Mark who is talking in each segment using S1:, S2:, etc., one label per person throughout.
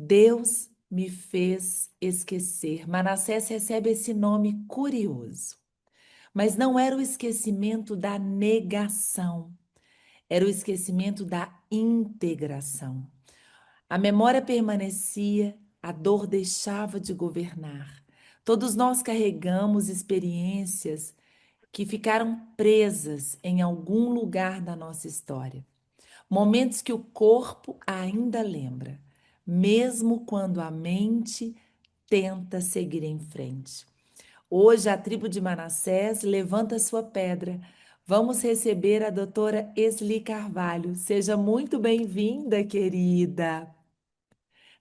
S1: Deus me fez esquecer. Manassés recebe esse nome curioso, mas não era o esquecimento da negação, era o esquecimento da integração. A memória permanecia, a dor deixava de governar. Todos nós carregamos experiências que ficaram presas em algum lugar da nossa história. Momentos que o corpo ainda lembra, mesmo quando a mente tenta seguir em frente. Hoje, a tribo de Manassés levanta sua pedra. Vamos receber a doutora Esli Carvalho. Seja muito bem-vinda, querida.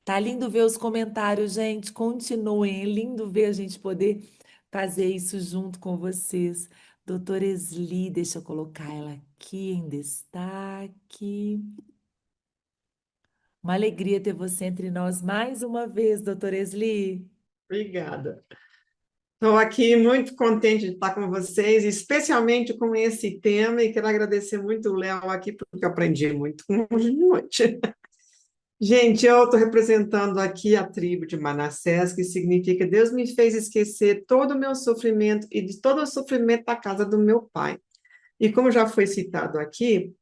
S1: Tá lindo ver os comentários, gente. Continuem. É lindo ver a gente poder fazer isso junto com vocês. Doutora Esli, deixa eu colocar ela aqui em destaque. Uma alegria ter você entre nós mais uma vez, doutora Esli.
S2: Obrigada. Estou aqui muito contente de estar com vocês, especialmente com esse tema, e quero agradecer muito o Léo aqui, porque eu aprendi muito com o Junute. Gente, eu estou representando aqui a tribo de Manassés, que significa Deus me fez esquecer todo o meu sofrimento e de todo o sofrimento da casa do meu pai. E como já foi citado aqui,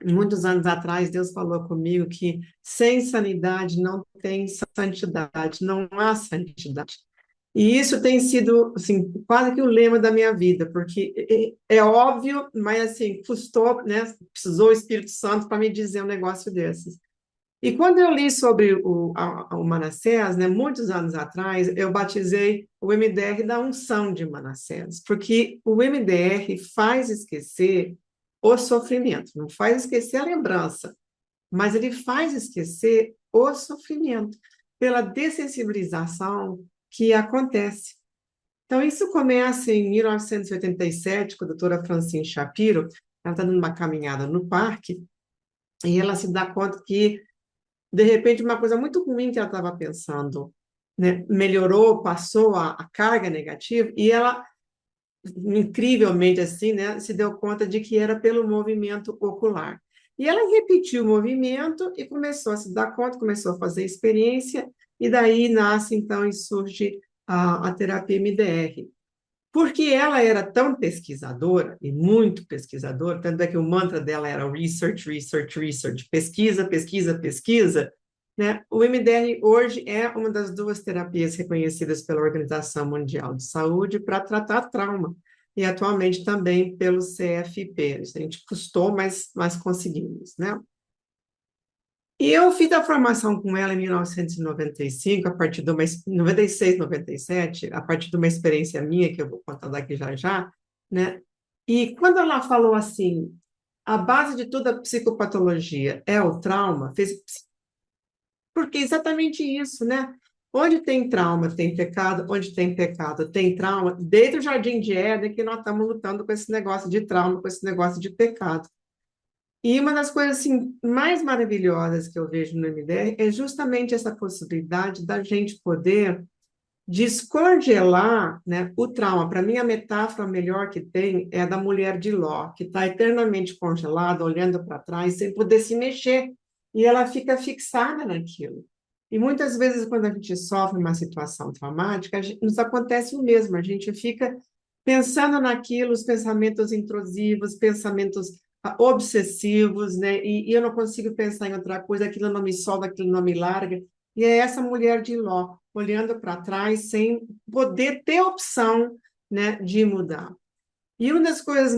S2: muitos anos atrás, Deus falou comigo que sem sanidade não tem santidade, não há santidade. E isso tem sido, assim, quase que o lema da minha vida, porque é óbvio, mas, assim, custou, né? Precisou o Espírito Santo para me dizer um negócio desses. E quando eu li sobre o Manassés, né, muitos anos atrás, eu batizei o MDR da unção de Manassés, porque o MDR faz esquecer o sofrimento, não faz esquecer a lembrança, mas ele faz esquecer o sofrimento pela dessensibilização que acontece. Então, isso começa em 1987, com a doutora Francine Shapiro. Ela está dando uma caminhada no parque e ela se dá conta que, de repente, uma coisa muito ruim que ela estava pensando, né, melhorou, passou a carga negativa, e ela, incrivelmente assim, né, se deu conta de que era pelo movimento ocular. E ela repetiu o movimento e começou a se dar conta, começou a fazer experiência, e daí nasce, então, e surge a terapia MDR. Porque ela era tão pesquisadora, e muito pesquisadora, tanto é que o mantra dela era research, research, research, pesquisa, pesquisa, pesquisa, né? O MDR hoje é uma das duas terapias reconhecidas pela Organização Mundial de Saúde para tratar trauma, e atualmente também pelo CFP. A gente custou, mas conseguimos, né? E eu fiz a formação com ela em 1995, a partir de uma 96, 97, a partir de uma experiência minha que eu vou contar daqui já já, né? E quando ela falou assim, a base de toda a psicopatologia é o trauma, fez porque é exatamente isso, né? Onde tem trauma, tem pecado. Onde tem pecado, tem trauma. Desde o Jardim de Éden que nós estamos lutando com esse negócio de trauma, com esse negócio de pecado. E uma das coisas assim, mais maravilhosas que eu vejo no MDR é justamente essa possibilidade da gente poder descongelar, né, o trauma. Para mim, a metáfora melhor que tem é a da mulher de Ló, que está eternamente congelada, olhando para trás, sem poder se mexer. E ela fica fixada naquilo. E muitas vezes, quando a gente sofre uma situação traumática, nos acontece o mesmo. A gente fica pensando naquilo, os pensamentos intrusivos, pensamentos obsessivos, né? E eu não consigo pensar em outra coisa, aquilo não me solta, aquilo não me larga. E é essa mulher de Ló, olhando para trás, sem poder ter opção, né, de mudar. E uma das coisas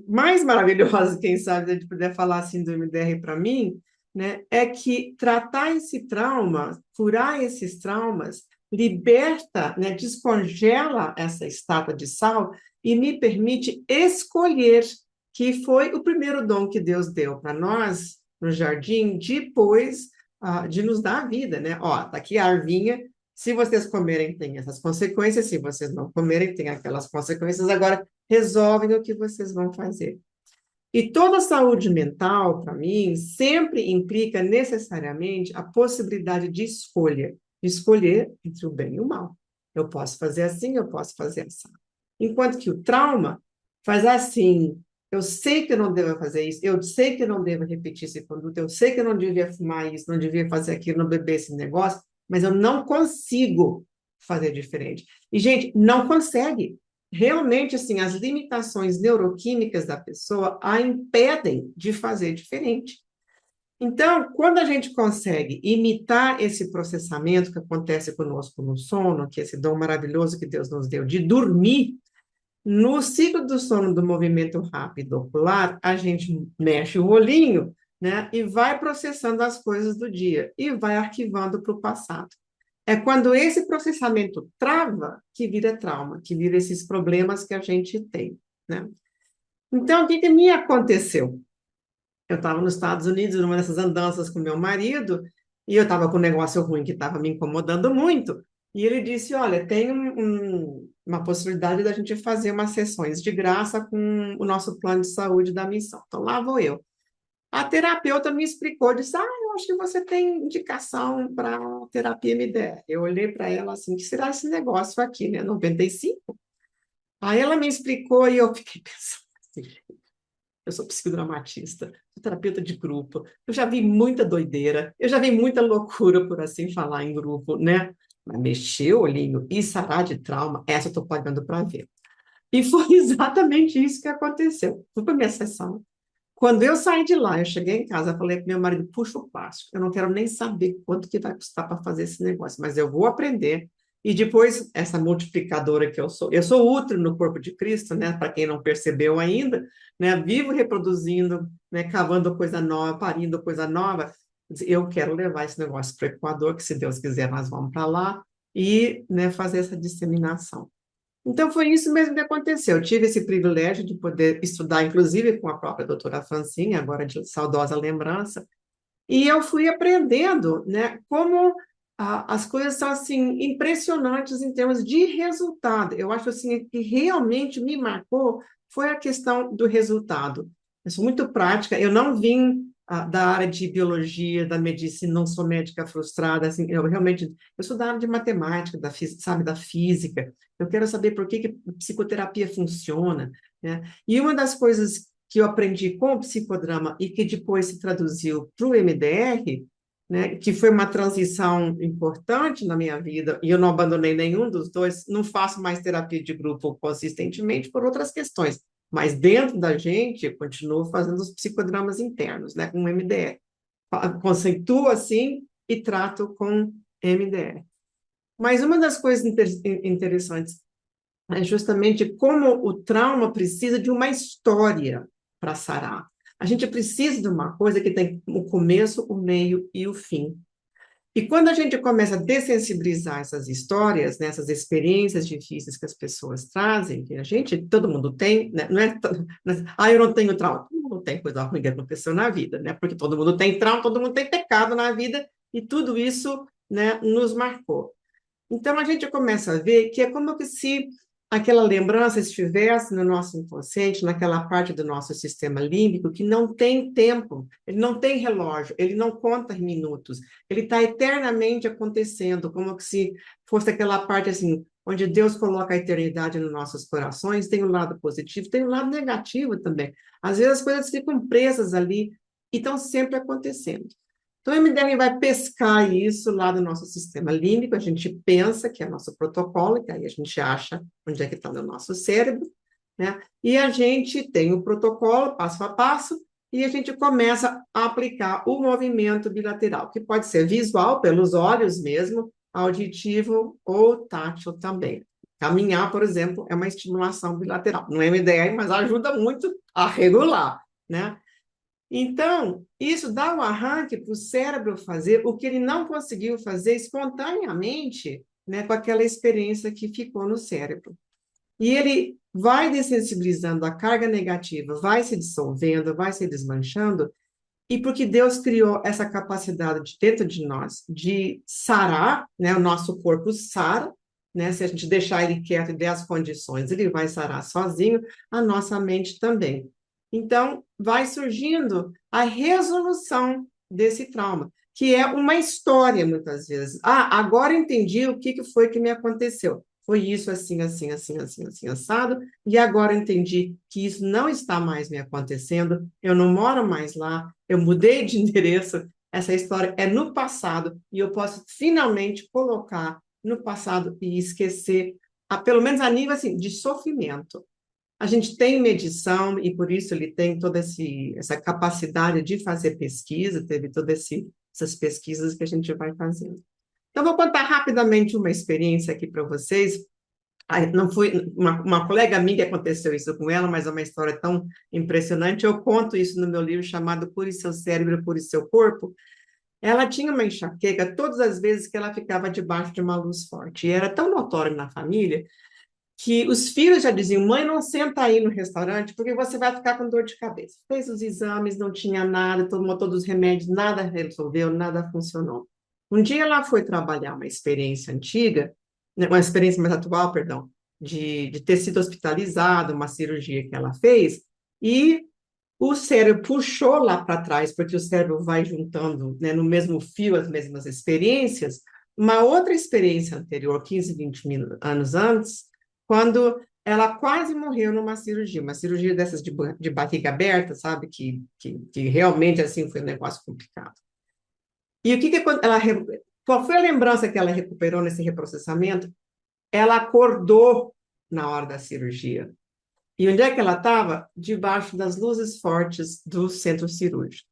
S2: mais maravilhosas, quem sabe, de poder falar assim do MDR para mim, né, é que tratar esse trauma, curar esses traumas, liberta, né, descongela essa estátua de sal e me permite escolher, que foi o primeiro dom que Deus deu para nós no jardim, depois de nos dar a vida, né? Ó, tá aqui a arvinha, se vocês comerem, tem essas consequências, se vocês não comerem, tem aquelas consequências. Agora, resolvem o que vocês vão fazer. E toda saúde mental, para mim, sempre implica necessariamente a possibilidade de escolher entre o bem e o mal. Eu posso fazer assim, eu posso fazer assim. Enquanto que o trauma faz assim, eu sei que eu não devo fazer isso, eu sei que eu não devo repetir esse produto, eu sei que eu não devia fumar isso, não devia fazer aquilo, não beber esse negócio, mas eu não consigo fazer diferente. E, gente, não consegue. Realmente, assim, as limitações neuroquímicas da pessoa a impedem de fazer diferente. Então, quando a gente consegue imitar esse processamento que acontece conosco no sono, que é esse dom maravilhoso que Deus nos deu de dormir, no ciclo do sono do movimento rápido ocular, a gente mexe o olhinho, né, e vai processando as coisas do dia e vai arquivando para o passado. É quando esse processamento trava que vira trauma, que vira esses problemas que a gente tem, né? Então, o que me aconteceu? Eu estava nos Estados Unidos, numa dessas andanças com meu marido, e eu estava com um negócio ruim que estava me incomodando muito. E ele disse: Olha, tem uma possibilidade da gente fazer umas sessões de graça com o nosso plano de saúde da missão. Então, lá vou eu. A terapeuta me explicou, disse: eu acho que você tem indicação para terapia MDR. Eu olhei para ela assim: o que será esse negócio aqui, né? 95? Aí ela me explicou e eu fiquei pensando assim: eu sou psicodramatista, sou terapeuta de grupo, eu já vi muita doideira, eu já vi muita loucura, por assim falar, em grupo, né? Mas mexer o olhinho e sarar de trauma, essa eu estou pagando para ver. E foi exatamente isso que aconteceu. Fui para minha sessão. Quando eu saí de lá, eu cheguei em casa, falei para meu marido: puxa o plástico, eu não quero nem saber quanto que vai custar para fazer esse negócio, mas eu vou aprender. E depois, essa multiplicadora que eu sou útero no corpo de Cristo, né? Para quem não percebeu ainda, né? Vivo reproduzindo, né? Cavando coisa nova, parindo coisa nova. Eu quero levar esse negócio para o Equador, que se Deus quiser, nós vamos para lá e, né, fazer essa disseminação. Então, foi isso mesmo que aconteceu. Eu tive esse privilégio de poder estudar, inclusive com a própria doutora Francine, agora de saudosa lembrança, e eu fui aprendendo, né, como as coisas são, assim, impressionantes em termos de resultado. Eu acho, assim, que realmente me marcou foi a questão do resultado. Eu sou muito prática, eu não vim da área de biologia, da medicina, não sou médica frustrada, assim, eu sou da área de matemática, sabe, da física. Eu quero saber por que a psicoterapia funciona, né? E uma das coisas que eu aprendi com o psicodrama e que depois se traduziu para o MDR, né, que foi uma transição importante na minha vida, e eu não abandonei nenhum dos dois, não faço mais terapia de grupo consistentemente por outras questões, mas dentro da gente, eu continuo fazendo os psicodramas internos, né, com MDR. Conceituo assim e trato com MDR. Mas uma das coisas interessantes é justamente como o trauma precisa de uma história para sarar. A gente precisa de uma coisa que tem o começo, o meio e o fim. E quando a gente começa a dessensibilizar essas histórias, né, essas experiências difíceis que as pessoas trazem, que todo mundo tem, né, não é, eu não tenho trauma, todo mundo tem coisa ruim que aconteceu na vida, né, porque todo mundo tem trauma, todo mundo tem pecado na vida, e tudo isso, né, nos marcou. Então, a gente começa a ver que é como que se aquela lembrança estivesse no nosso inconsciente, naquela parte do nosso sistema límbico que não tem tempo, ele não tem relógio, ele não conta minutos, ele está eternamente acontecendo, como que se fosse aquela parte assim, onde Deus coloca a eternidade nos nossos corações, tem um lado positivo, tem um lado negativo também. Às vezes as coisas ficam presas ali e estão sempre acontecendo. Então, o MDR vai pescar isso lá do nosso sistema límbico, a gente pensa que é nosso protocolo, que aí a gente acha onde é que está no nosso cérebro, né? E a gente tem o protocolo, passo a passo, e a gente começa a aplicar o movimento bilateral, que pode ser visual, pelos olhos mesmo, auditivo ou tátil também. Caminhar, por exemplo, é uma estimulação bilateral. No MDR, mas ajuda muito a regular, né? Então, isso dá um arranque para o cérebro fazer o que ele não conseguiu fazer espontaneamente, né, com aquela experiência que ficou no cérebro. E ele vai dessensibilizando a carga negativa, vai se dissolvendo, vai se desmanchando, e porque Deus criou essa capacidade dentro de nós de sarar, né, o nosso corpo sara, né, se a gente deixar ele quieto e der as condições, ele vai sarar sozinho, a nossa mente também. Então, vai surgindo a resolução desse trauma, que é uma história, muitas vezes. Agora entendi o que foi que me aconteceu. foi isso assim, assim, assim, assim, assim, assado, e agora eu entendi que isso não está mais me acontecendo, eu não moro mais lá, eu mudei de endereço, essa história é no passado, e eu posso finalmente colocar no passado e esquecer, pelo menos a nível assim, de sofrimento. A gente tem medição e por isso ele tem toda essa capacidade de fazer pesquisa, teve todas essas pesquisas que a gente vai fazendo. Então, vou contar rapidamente uma experiência aqui para vocês. Não foi uma colega minha que aconteceu isso com ela, mas é uma história tão impressionante. Eu conto isso no meu livro chamado Cure Seu Cérebro, Cure Seu Corpo. Ela tinha uma enxaqueca todas as vezes que ela ficava debaixo de uma luz forte. E era tão notório na família que os filhos já diziam: mãe, não senta aí no restaurante porque você vai ficar com dor de cabeça. Fez os exames, não tinha nada, tomou todos os remédios, nada resolveu, nada funcionou. Um dia ela foi trabalhar uma experiência antiga, né, uma experiência mais atual, perdão, de ter sido hospitalizada, uma cirurgia que ela fez, e o cérebro puxou lá para trás, porque o cérebro vai juntando, né, no mesmo fio as mesmas experiências, uma outra experiência anterior, 15, 20 mil anos antes, quando ela quase morreu numa cirurgia, uma cirurgia dessas de barriga aberta, sabe, que realmente assim foi um negócio complicado. E o que ela, qual foi a lembrança que ela recuperou nesse reprocessamento? Ela acordou na hora da cirurgia. E onde é que ela estava? Debaixo das luzes fortes do centro cirúrgico.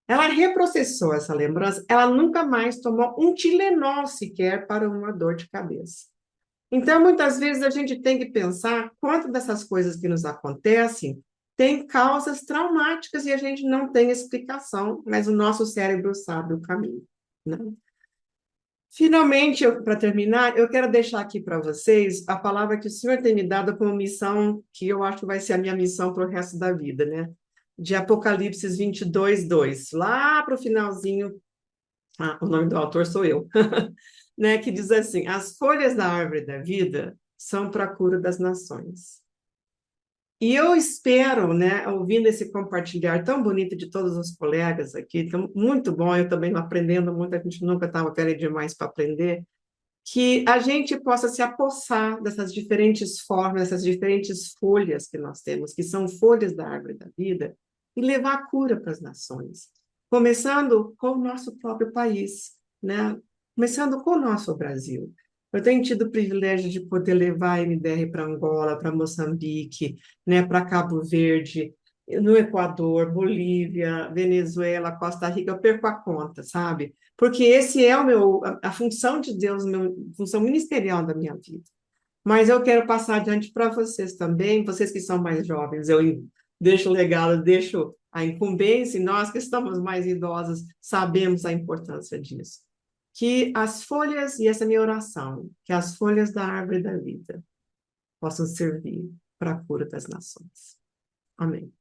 S2: Ela reprocessou essa lembrança, ela nunca mais tomou um Tilenol sequer para uma dor de cabeça. Então, muitas vezes, a gente tem que pensar quanto dessas coisas que nos acontecem têm causas traumáticas e a gente não tem explicação, mas o nosso cérebro sabe o caminho, né? Finalmente, para terminar, eu quero deixar aqui para vocês a palavra que o Senhor tem me dado como missão, que eu acho que vai ser a minha missão para o resto da vida, né? De Apocalipse 22, 2. Lá para o finalzinho, o nome do autor sou eu, né? Que diz assim: as folhas da árvore da vida são para a cura das nações. E eu espero, né, ouvindo esse compartilhar tão bonito de todos os colegas aqui, então, muito bom, eu também aprendendo muito, a gente nunca estava velho demais para aprender, que a gente possa se apossar dessas diferentes formas, dessas diferentes folhas que nós temos, que são folhas da árvore da vida, e levar a cura para as nações, começando com o nosso próprio país, né? Começando com o nosso Brasil. Eu tenho tido o privilégio de poder levar a MDR para Angola, para Moçambique, né, para Cabo Verde, no Equador, Bolívia, Venezuela, Costa Rica, eu perco a conta, sabe? Porque esse é a função de Deus, a função ministerial da minha vida. Mas eu quero passar adiante para vocês também, vocês que são mais jovens, eu deixo o legado, deixo a incumbência, e nós que estamos mais idosos sabemos a importância disso. Que as folhas, e essa é a minha oração, que as folhas da árvore da vida possam servir para a cura das nações. Amém.